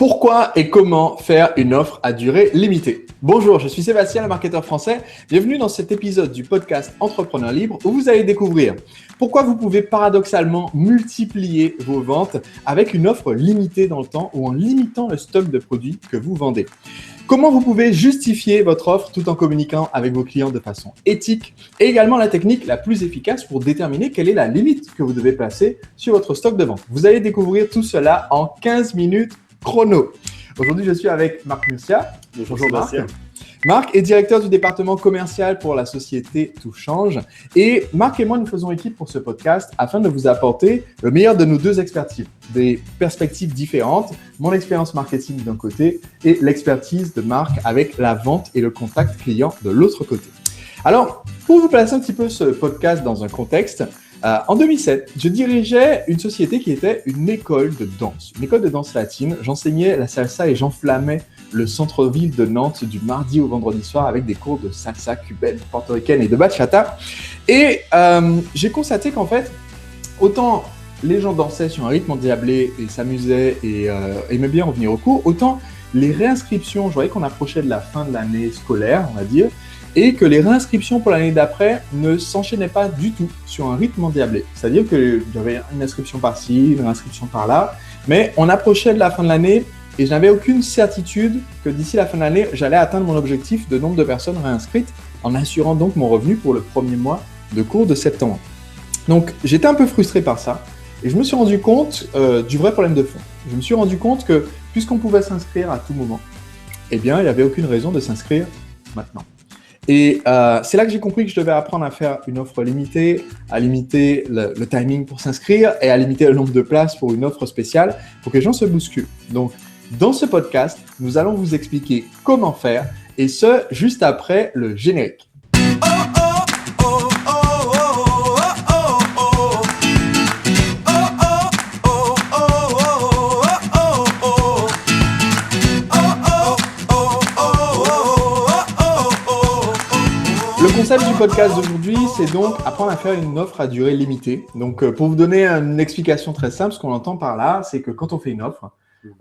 Pourquoi et comment faire une offre à durée limitée? Bonjour, je suis Sébastien, le marketeur français. Bienvenue dans cet épisode du podcast Entrepreneur Libre où vous allez découvrir pourquoi vous pouvez paradoxalement multiplier vos ventes avec une offre limitée dans le temps ou en limitant le stock de produits que vous vendez. Comment vous pouvez justifier votre offre tout en communiquant avec vos clients de façon éthique et également la technique la plus efficace pour déterminer quelle est la limite que vous devez placer sur votre stock de vente. Vous allez découvrir tout cela en 15 minutes chrono. Aujourd'hui, je suis avec Marc Murcia. Bonjour Marc. Marc est directeur du département commercial pour la société Tout Change. Et Marc et moi, nous faisons équipe pour ce podcast afin de vous apporter le meilleur de nos deux expertises, des perspectives différentes, mon expérience marketing d'un côté et l'expertise de Marc avec la vente et le contact client de l'autre côté. Alors, pour vous placer un petit peu ce podcast dans un contexte, en 2007, je dirigeais une société qui était une école de danse latine. J'enseignais la salsa et j'enflammais le centre-ville de Nantes du mardi au vendredi soir avec des cours de salsa cubaine, portoricaine et de bachata. Et j'ai constaté qu'en fait, autant les gens dansaient sur un rythme endiablé et s'amusaient et aimaient bien revenir au cours, autant les réinscriptions, je voyais qu'on approchait de la fin de l'année scolaire, on va dire, et que les réinscriptions pour l'année d'après ne s'enchaînaient pas du tout sur un rythme endiablé. C'est-à-dire qu'il y avait une inscription par-ci, une réinscription par-là, mais on approchait de la fin de l'année et je n'avais aucune certitude que d'ici la fin de l'année, j'allais atteindre mon objectif de nombre de personnes réinscrites en assurant donc mon revenu pour le premier mois de cours de septembre. Donc, j'étais un peu frustré par ça et je me suis rendu compte du vrai problème de fond. Je me suis rendu compte que puisqu'on pouvait s'inscrire à tout moment, eh bien, il n'y avait aucune raison de s'inscrire maintenant. Et c'est là que j'ai compris que je devais apprendre à faire une offre limitée, à limiter le timing pour s'inscrire et à limiter le nombre de places pour une offre spéciale pour que les gens se bousculent. Donc, dans ce podcast, nous allons vous expliquer comment faire et ce, juste après le générique. Le concept du podcast d'aujourd'hui, c'est donc apprendre à faire une offre à durée limitée. Donc, pour vous donner une explication très simple, ce qu'on entend par là, c'est que quand on fait une offre,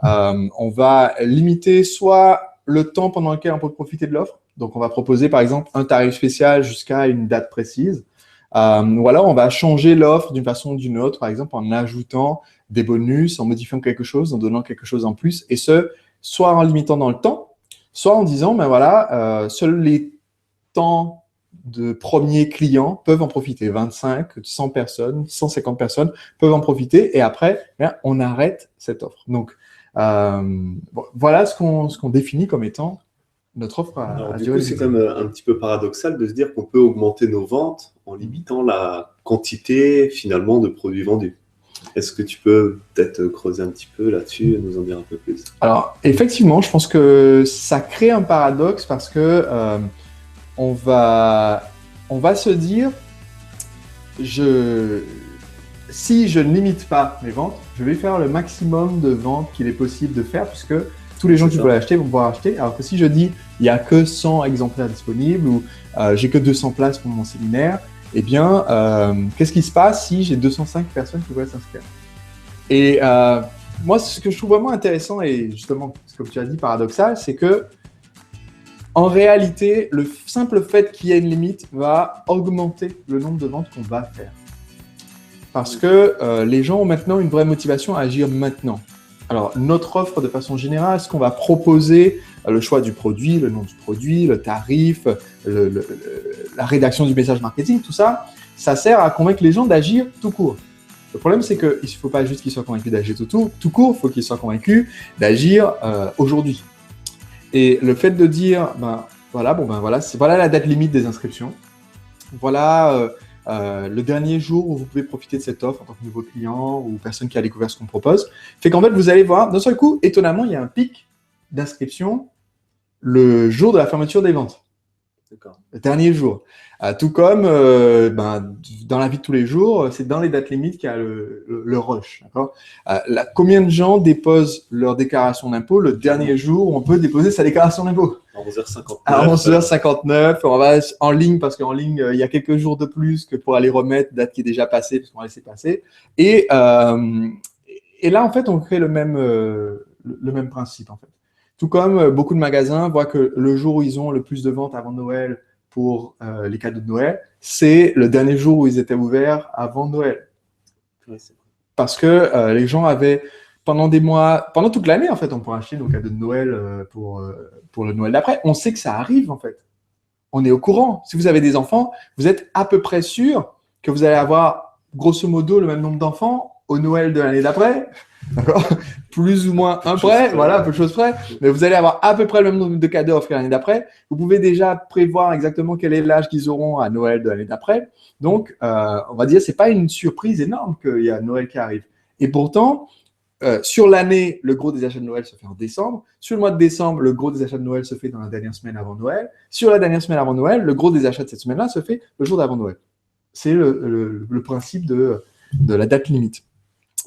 on va limiter soit le temps pendant lequel on peut profiter de l'offre. Donc, on va proposer par exemple un tarif spécial jusqu'à une date précise. Ou alors, on va changer l'offre d'une façon ou d'une autre, par exemple en ajoutant des bonus, en modifiant quelque chose, en donnant quelque chose en plus. Et ce, soit en limitant dans le temps, soit en disant, ben voilà, seuls les temps de premiers clients peuvent en profiter. 25, 100 personnes, 150 personnes peuvent en profiter et après, on arrête cette offre. Donc, voilà ce qu'on définit comme étant notre offre à durée limitée. C'est quand même un petit peu paradoxal de se dire qu'on peut augmenter nos ventes en limitant la quantité finalement de produits vendus. Est-ce que tu peux peut-être creuser un petit peu là-dessus et nous en dire un peu plus? Alors, effectivement, je pense que ça crée un paradoxe parce que on va se dire, si je ne limite pas mes ventes, je vais faire le maximum de ventes qu'il est possible de faire puisque tous les gens qui veulent acheter vont pouvoir acheter. Alors que si je dis, il n'y a que 100 exemplaires disponibles ou j'ai que 200 places pour mon séminaire, eh bien, qu'est-ce qui se passe si j'ai 205 personnes qui veulent s'inscrire? Et moi, ce que je trouve vraiment intéressant et justement, comme tu as dit, paradoxal, c'est que en réalité, le simple fait qu'il y ait une limite va augmenter le nombre de ventes qu'on va faire. Parce que les gens ont maintenant une vraie motivation à agir maintenant. Alors, notre offre de façon générale, ce qu'on va proposer, le choix du produit, le nom du produit, le tarif, la rédaction du message marketing, tout ça, ça sert à convaincre les gens d'agir tout court. Le problème, c'est qu'il ne faut pas juste qu'ils soient convaincus d'agir tout court, il faut qu'ils soient convaincus d'agir aujourd'hui. Et le fait de dire, voilà la date limite des inscriptions. Voilà le dernier jour où vous pouvez profiter de cette offre en tant que nouveau client ou personne qui a découvert ce qu'on propose. Fait qu'en fait, vous allez voir, d'un seul coup, étonnamment, il y a un pic d'inscription le jour de la fermeture des ventes. D'accord. Le dernier jour. Tout comme dans la vie de tous les jours, c'est dans les dates limites qu'il y a le rush. D'accord. Combien de gens déposent leur déclaration d'impôt le dernier jour où on peut déposer sa déclaration d'impôt? À 11h59. À 11h59, on va en ligne parce qu'en ligne, il y a quelques jours de plus que pour aller remettre, date qui est déjà passée parce qu'on va laisser passer. Et là, en fait, on crée le même le même principe, en fait. Tout comme beaucoup de magasins voient que le jour où ils ont le plus de ventes avant Noël pour les cadeaux de Noël, c'est le dernier jour où ils étaient ouverts avant Noël. Ouais, Parce que les gens avaient, pendant des mois, pendant toute l'année, en fait, on pourrait acheter nos cadeaux de Noël pour le Noël d'après. On sait que ça arrive, en fait. On est au courant. Si vous avez des enfants, vous êtes à peu près sûr que vous allez avoir, grosso modo, le même nombre d'enfants au Noël de l'année d'après. D'accord ? Plus ou moins un près, voilà, peu de choses près. Mais vous allez avoir à peu près le même nombre de cadeaux offerts l'année d'après. Vous pouvez déjà prévoir exactement quel est l'âge qu'ils auront à Noël de l'année d'après. Donc, on va dire, c'est pas une surprise énorme qu'il y a Noël qui arrive. Et pourtant, sur l'année, le gros des achats de Noël se fait en décembre. Sur le mois de décembre, le gros des achats de Noël se fait dans la dernière semaine avant Noël. Sur la dernière semaine avant Noël, le gros des achats de cette semaine-là se fait le jour d'avant Noël. C'est le principe de la date limite.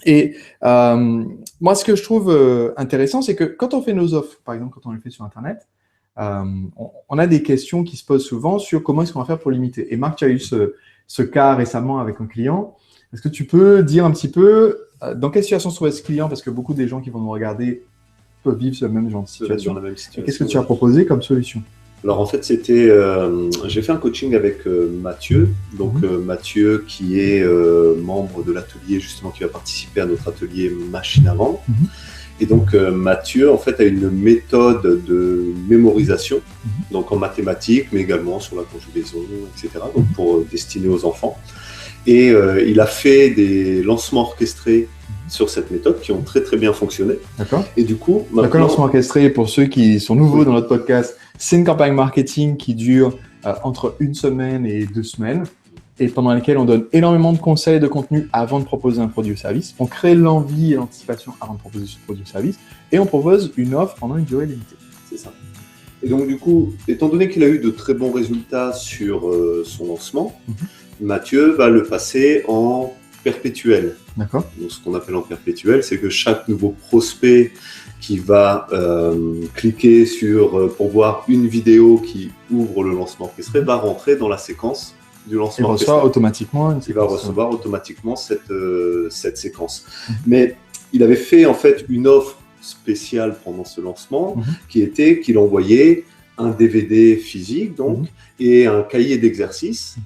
Et moi, ce que je trouve intéressant, c'est que quand on fait nos offres, par exemple, quand on les fait sur Internet, on a des questions qui se posent souvent sur comment est-ce qu'on va faire pour limiter. Et Marc, tu as eu ce cas récemment avec un client. Est-ce que tu peux dire un petit peu dans quelle situation se trouvait ce client? Parce que beaucoup des gens qui vont nous regarder peuvent vivre ce même genre de situation. Qu'est-ce que tu as proposé comme solution? Alors en fait, j'ai fait un coaching avec Mathieu, donc Mathieu qui est membre de l'atelier justement qui va participer à notre atelier machine à vendre. Et donc Mathieu en fait a une méthode de mémorisation, donc en mathématiques, mais également sur la conjugaison, etc. Donc pour destiner aux enfants. Et il a fait des lancements orchestrés sur cette méthode qui ont très très bien fonctionné. D'accord. Et du coup, maintenant... Le lancement orchestré, pour ceux qui sont nouveaux dans notre podcast, c'est une campagne marketing qui dure entre 1 semaine et 2 semaines et pendant laquelle on donne énormément de conseils de contenu avant de proposer un produit ou service. On crée l'envie et l'anticipation avant de proposer ce produit ou service et on propose une offre pendant une durée limitée. C'est ça. Et donc du coup, étant donné qu'il a eu de très bons résultats sur son lancement, Mathieu va le passer en perpétuel. D'accord. Donc, ce qu'on appelle en perpétuel, c'est que chaque nouveau prospect qui va cliquer pour voir une vidéo qui ouvre le lancement orchestré va rentrer dans la séquence du lancement orchestré. Il va recevoir automatiquement cette séquence. Mais il avait fait en fait une offre spéciale pendant ce lancement qui était qu'il envoyait un DVD physique donc et un cahier d'exercice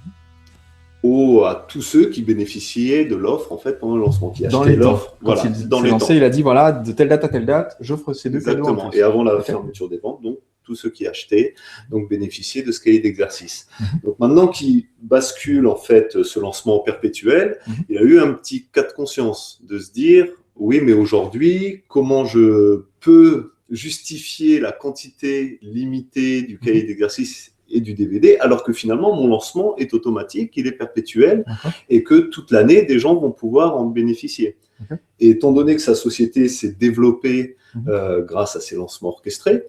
à tous ceux qui bénéficiaient de l'offre en fait pendant le lancement, qui achetaient l'offre. Voilà, dans les temps. Il a dit voilà, de telle date à telle date, j'offre ces deux cadeaux. Exactement. Et avant la fermeture des ventes, donc tous ceux qui achetaient donc bénéficiaient de ce cahier d'exercice. Donc maintenant qu'il bascule en fait ce lancement en perpétuel, il a eu un petit cas de conscience de se dire oui, mais aujourd'hui, comment je peux justifier la quantité limitée du cahier d'exercice et du DVD, alors que finalement, mon lancement est automatique, il est perpétuel, et que toute l'année, des gens vont pouvoir en bénéficier. Et étant donné que sa société s'est développée grâce à ces lancements orchestrés,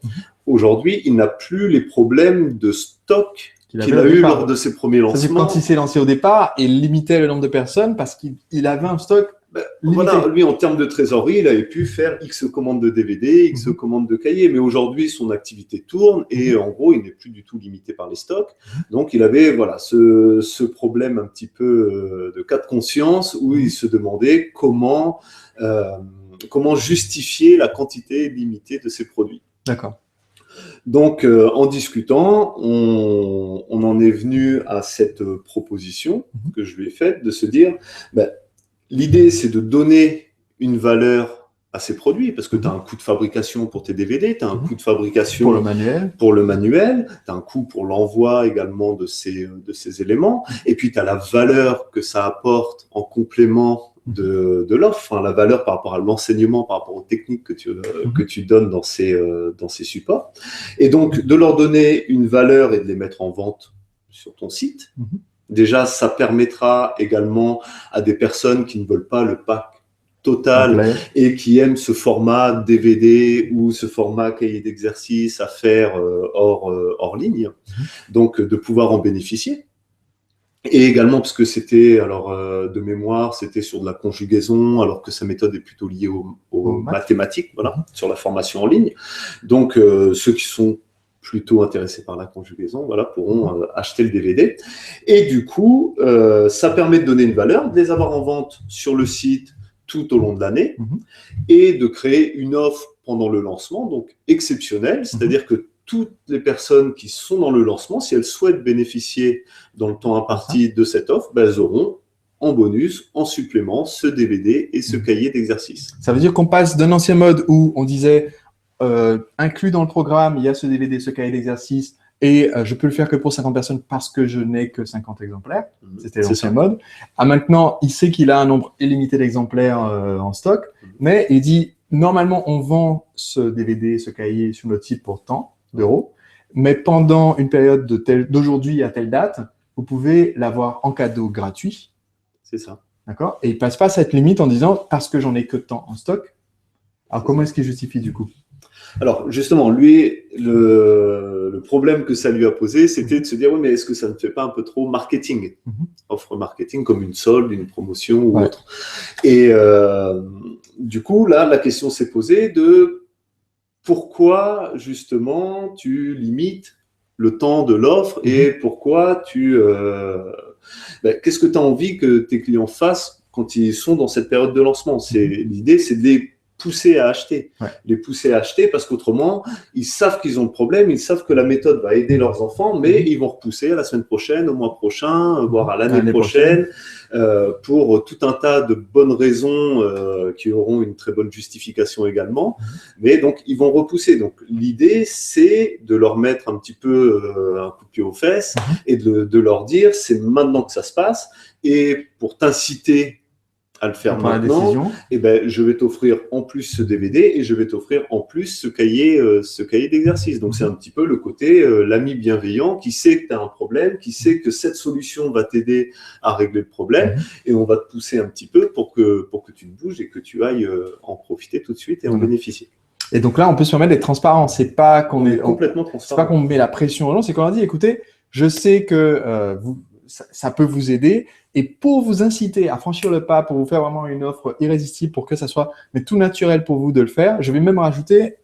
aujourd'hui, il n'a plus les problèmes de stock qu'il a eu lors de ses premiers lancements. Quand il s'est lancé au départ, il limitait le nombre de personnes parce qu'il avait un stock. Voilà, lui, en termes de trésorerie, il avait pu faire X commandes de DVD, X commandes de cahiers, mais aujourd'hui, son activité tourne et en gros, il n'est plus du tout limité par les stocks. Donc, il avait ce problème un petit peu de cas de conscience où il se demandait comment justifier la quantité limitée de ses produits. D'accord. Donc, en discutant, on en est venu à cette proposition que je lui ai faite de se dire... l'idée, c'est de donner une valeur à ces produits, parce que tu as un coût de fabrication pour tes DVD, tu as un coût de fabrication pour le manuel, tu as un coût pour l'envoi également de ces éléments, et puis tu as la valeur que ça apporte en complément de l'offre, la valeur par rapport à l'enseignement, par rapport aux techniques que tu donnes dans ces supports. Et donc, de leur donner une valeur et de les mettre en vente sur ton site. Déjà, ça permettra également à des personnes qui ne veulent pas le pack total et qui aiment ce format DVD ou ce format cahier d'exercice à faire hors ligne, donc de pouvoir en bénéficier. Et également, parce que c'était, de mémoire, c'était sur de la conjugaison, alors que sa méthode est plutôt liée aux mathématiques, sur la formation en ligne. Donc, ceux qui sont plutôt intéressés par la conjugaison, pourront acheter le DVD. Et du coup, ça permet de donner une valeur, de les avoir en vente sur le site tout au long de l'année et de créer une offre pendant le lancement, donc exceptionnelle, c'est-à-dire que toutes les personnes qui sont dans le lancement, si elles souhaitent bénéficier dans le temps imparti de cette offre, ben, elles auront en bonus, en supplément, ce DVD et ce cahier d'exercice. Ça veut dire qu'on passe d'un ancien mode où on disait inclus dans le programme, il y a ce DVD, ce cahier d'exercice, et je peux le faire que pour 50 personnes parce que je n'ai que 50 exemplaires. C'était l'ancien mode. À maintenant, il sait qu'il a un nombre illimité d'exemplaires en stock, mais il dit normalement, on vend ce DVD, ce cahier sur notre site pour tant d'euros, mais pendant une période d'aujourd'hui à telle date, vous pouvez l'avoir en cadeau gratuit. C'est ça. D'accord? Et il ne passe pas cette limite en disant parce que j'en ai que tant en stock. Alors, comment est-ce qu'il justifie du coup? Alors, justement, lui, le problème que ça lui a posé, c'était de se dire, oui, mais est-ce que ça ne fait pas un peu trop marketing? Offre marketing comme une solde, une promotion ou autre. Et du coup, là, la question s'est posée de pourquoi, justement, tu limites le temps de l'offre et pourquoi qu'est-ce que tu as envie que tes clients fassent quand ils sont dans cette période de lancement? L'idée, c'est de les pousser à acheter. Les pousser à acheter parce qu'autrement, ils savent qu'ils ont le problème, ils savent que la méthode va aider leurs enfants, mais ils vont repousser à la semaine prochaine, au mois prochain, voire à l'année prochaine, pour tout un tas de bonnes raisons qui auront une très bonne justification également. Mais donc, ils vont repousser. Donc, l'idée, c'est de leur mettre un petit peu un coup de pied aux fesses et de leur dire, c'est maintenant que ça se passe. Et pour t'inciter à le faire maintenant, et ben, je vais t'offrir en plus ce DVD et je vais t'offrir en plus ce cahier d'exercice. Donc, c'est un petit peu le côté l'ami bienveillant qui sait que tu as un problème, qui sait que cette solution va t'aider à régler le problème et on va te pousser un petit peu pour que tu te bouges et que tu ailles en profiter tout de suite et en bénéficier. Et donc là, on peut se permettre d'être transparent. C'est pas qu'on est complètement transparent. C'est pas qu'on met la pression aux gens, c'est qu'on leur dit, écoutez, je sais que ça peut vous aider. Et pour vous inciter à franchir le pas, pour vous faire vraiment une offre irrésistible, pour que ça soit tout naturel pour vous de le faire, je vais même rajouter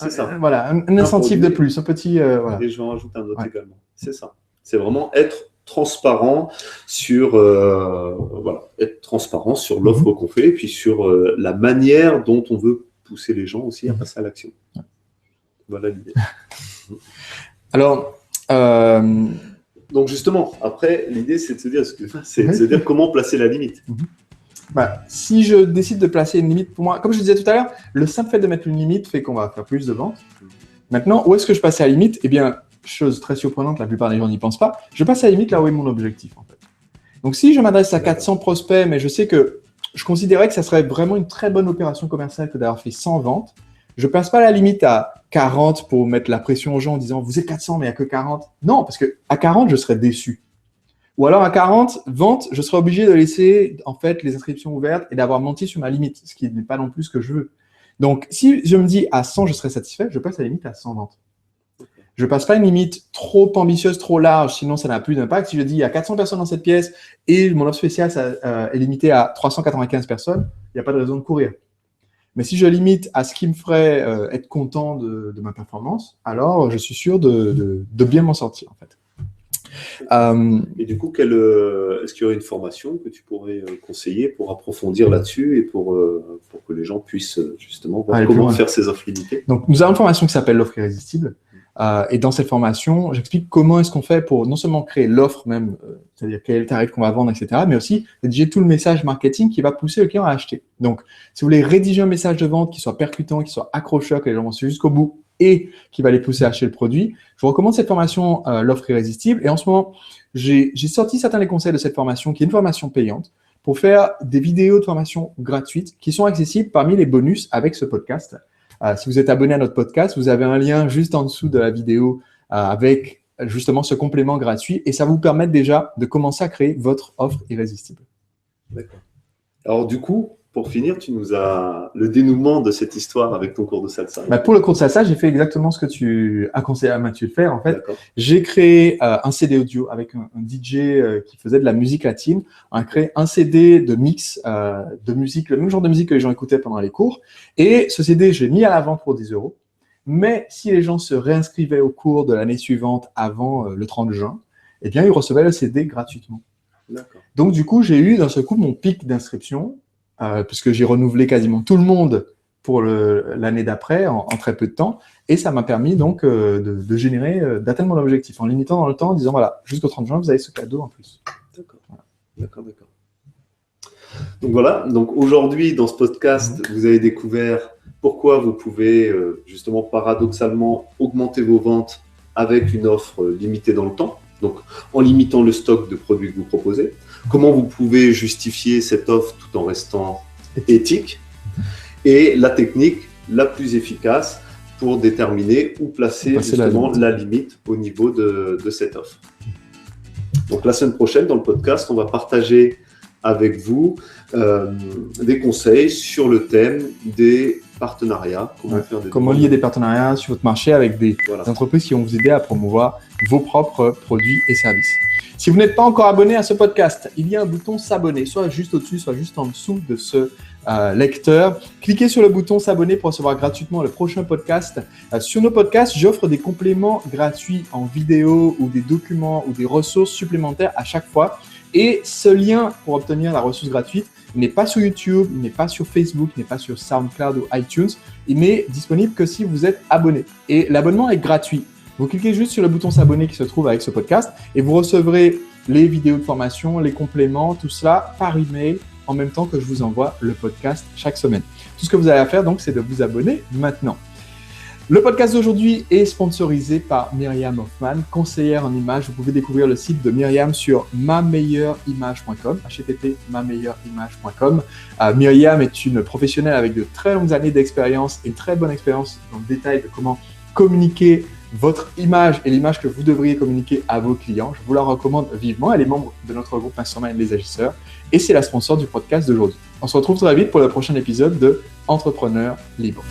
un incentive de plus, un petit… voilà. Et je vais en rajouter un autre également. C'est ça. C'est vraiment être transparent sur être transparent sur l'offre qu'on fait et puis sur la manière dont on veut pousser les gens aussi à passer à l'action. Voilà l'idée. Alors… Donc justement, après, l'idée, c'est de se dire, comment placer la limite. Si je décide de placer une limite, pour moi, comme je disais tout à l'heure, le simple fait de mettre une limite fait qu'on va faire plus de ventes. Maintenant, où est-ce que je passe à la limite? Eh bien, chose très surprenante, la plupart des gens n'y pensent pas, je passe à la limite là où est mon objectif, en fait. Donc, si je m'adresse à 400 prospects, mais je sais que je considérais que ça serait vraiment une très bonne opération commerciale que d'avoir fait 100 ventes, je passe pas la limite à 40 pour mettre la pression aux gens en disant vous êtes 400 mais il n'y a que 40. Non, parce que à 40, je serais déçu. Ou alors à 40 ventes, je serais obligé de laisser en fait les inscriptions ouvertes et d'avoir menti sur ma limite, ce qui n'est pas non plus ce que je veux. Donc si je me dis à 100, je serais satisfait, je passe la limite à 100 ventes. Je passe pas une limite trop ambitieuse, trop large, sinon ça n'a plus d'impact. Si je dis il y a 400 personnes dans cette pièce et mon offre spéciale est limitée à 395 personnes, il n'y a pas de raison de courir. Mais si je limite à ce qui me ferait être content de ma performance, alors je suis sûr de bien m'en sortir, en fait. Et du coup, est-ce qu'il y aurait une formation que tu pourrais conseiller pour approfondir là-dessus et pour que les gens puissent justement voir comment faire ces offres limitées? Donc, nous avons une formation qui s'appelle l'offre irrésistible. Et dans cette formation, j'explique comment est-ce qu'on fait pour non seulement créer l'offre même, c'est-à-dire quel est le tarif qu'on va vendre, etc., mais aussi rédiger tout le message marketing qui va pousser le client à acheter. Donc, si vous voulez rédiger un message de vente qui soit percutant, qui soit accrocheur, que les gens vont suivre jusqu'au bout et qui va les pousser à acheter le produit, je vous recommande cette formation, l'offre irrésistible. Et en ce moment, j'ai sorti certains des conseils de cette formation, qui est une formation payante, pour faire des vidéos de formation gratuites qui sont accessibles parmi les bonus avec ce podcast. Si vous êtes abonné à notre podcast, vous avez un lien juste en dessous de la vidéo avec justement ce complément gratuit et ça vous permet déjà de commencer à créer votre offre irrésistible. D'accord. Alors du coup, pour finir, tu nous as le dénouement de cette histoire avec ton cours de salsa. Pour le cours de salsa, j'ai fait exactement ce que tu as conseillé à Mathieu de faire. En fait, j'ai créé un CD audio avec un DJ qui faisait de la musique latine. On a créé un CD de mix de musique, le même genre de musique que les gens écoutaient pendant les cours. Et ce CD, je l'ai mis à la vente pour 10 €. Mais si les gens se réinscrivaient au cours de l'année suivante avant le 30 juin, eh bien, ils recevaient le CD gratuitement. Donc, du coup, j'ai eu d'un seul coup mon pic d'inscription. puisque j'ai renouvelé quasiment tout le monde pour l'année d'après en très peu de temps. Et ça m'a permis donc d'atteindre mon objectif en limitant dans le temps, en disant voilà, jusqu'au 30 juin, vous avez ce cadeau en plus. D'accord. Voilà. D'accord. Donc voilà, donc aujourd'hui dans ce podcast, vous avez découvert pourquoi vous pouvez justement paradoxalement augmenter vos ventes avec une offre limitée dans le temps, donc en limitant le stock de produits que vous proposez. Comment vous pouvez justifier cette offre tout en restant éthique, et la technique la plus efficace pour déterminer où placer justement la limite au niveau de cette offre. Donc la semaine prochaine, dans le podcast, on va partager avec vous des conseils sur le thème des partenariats. Comment lier des partenariats sur votre marché avec des entreprises qui vont vous aider à promouvoir vos propres produits et services. Si vous n'êtes pas encore abonné à ce podcast, il y a un bouton s'abonner, soit juste au-dessus, soit juste en dessous de ce lecteur. Cliquez sur le bouton s'abonner pour recevoir gratuitement le prochain podcast. Sur nos podcasts, j'offre des compléments gratuits en vidéo ou des documents ou des ressources supplémentaires à chaque fois. Et ce lien pour obtenir la ressource gratuite, il n'est pas sur YouTube, il n'est pas sur Facebook, il n'est pas sur SoundCloud ou iTunes. Il n'est disponible que si vous êtes abonné. Et l'abonnement est gratuit. Vous cliquez juste sur le bouton s'abonner qui se trouve avec ce podcast et vous recevrez les vidéos de formation, les compléments, tout cela par email en même temps que je vous envoie le podcast chaque semaine. Tout ce que vous avez à faire donc, c'est de vous abonner maintenant. Le podcast d'aujourd'hui est sponsorisé par Myriam Hoffman, conseillère en images. Vous pouvez découvrir le site de Myriam sur mameilleureimage.com, http://mameilleureimage.com. Myriam est une professionnelle avec de très longues années d'expérience et une très bonne expérience dans le détail de comment communiquer votre image et l'image que vous devriez communiquer à vos clients. Je vous la recommande vivement. Elle est membre de notre groupe Mastermind Les Agisseurs et c'est la sponsor du podcast d'aujourd'hui. On se retrouve très vite pour le prochain épisode de Entrepreneur Libre.